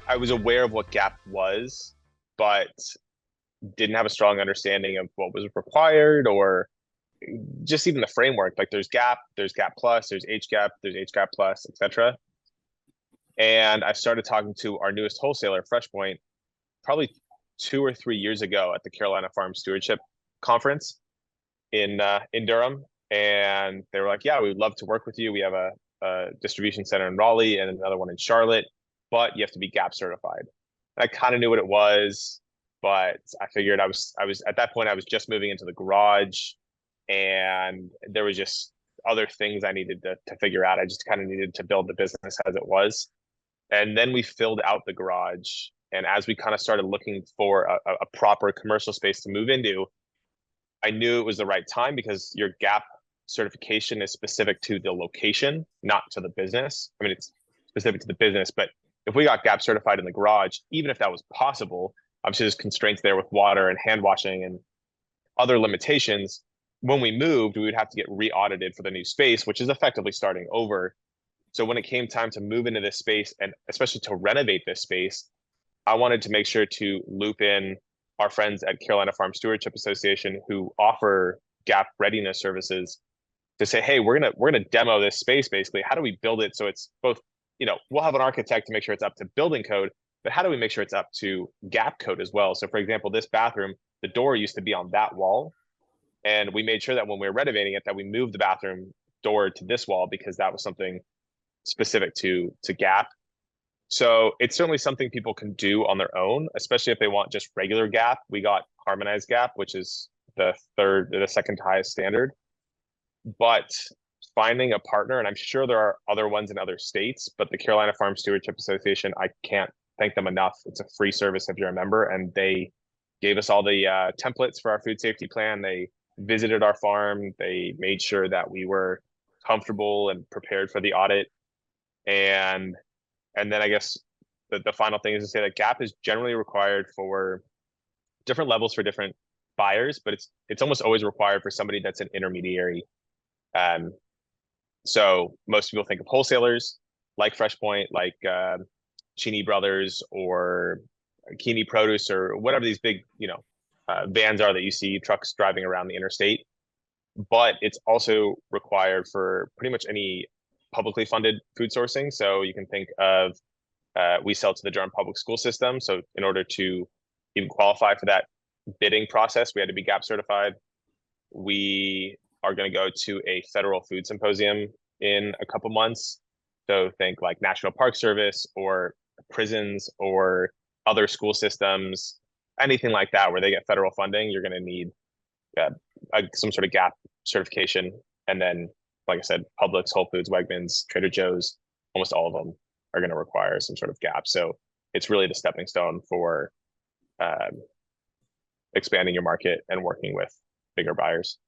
I was aware of what GAP was, but didn't have a strong understanding of what was required or just even the framework. Like there's GAP plus, there's HGAP, there's HGAP plus, etc. And I started talking to our newest wholesaler, FreshPoint, probably 2 or 3 years ago at the Carolina Farm Stewardship Conference in Durham, and they were like, "Yeah, we would love to work with you. We have a distribution center in Raleigh and another one in Charlotte, but you have to be GAP certified." And I kind of knew what it was, but I figured I was at that point I was just moving into the garage, and there was just other things I needed to figure out. I just kind of needed to build the business as it was, and then we filled out the garage. And as we kind of started looking for a proper commercial space to move into, I knew it was the right time because your GAP certification is specific to the location, not to the business. I mean, it's specific to the business, but if we got GAP certified in the garage, even if that was possible, obviously there's constraints there with water and hand washing and other limitations. When we moved, we would have to get re-audited for the new space, which is effectively starting over. So when it came time to move into this space and especially to renovate this space, I wanted to make sure to loop in our friends at Carolina Farm Stewardship Association who offer GAP readiness services to say, hey, we're gonna demo this space basically. How do we build it so it's both, we'll have an architect to make sure it's up to building code, but how do we make sure it's up to GAP code as well? So for example, this bathroom, the door used to be on that wall. And we made sure that when we were renovating it, that we moved the bathroom door to this wall because that was something specific to GAP. So it's certainly something people can do on their own, especially if they want just regular GAP. We got harmonized GAP, which is the second highest standard. But finding a partner, and I'm sure there are other ones in other states, but the Carolina Farm Stewardship Association, I can't thank them enough. It's a free service if you're a member, and they gave us all the templates for our food safety plan. They visited our farm. They made sure that we were comfortable and prepared for the audit. And then I guess the final thing is to say that GAP is generally required for different levels for different buyers, but it's almost always required for somebody that's an intermediary. Um, so most people think of wholesalers like FreshPoint, like Cheney Brothers or Keeney Produce or whatever these big, vans are that you see trucks driving around the interstate. But it's also required for pretty much any publicly funded food sourcing. So you can think of we sell to the Durham public school system. So in order to even qualify for that bidding process, we had to be GAP certified. We are going to go to a federal food symposium in a couple months. So think like National Park Service or prisons or other school systems, anything like that where they get federal funding, you're going to need some sort of GAP certification. And then, like I said, Publix, Whole Foods, Wegmans, Trader Joe's, almost all of them are going to require some sort of GAP. So it's really the stepping stone for expanding your market and working with bigger buyers.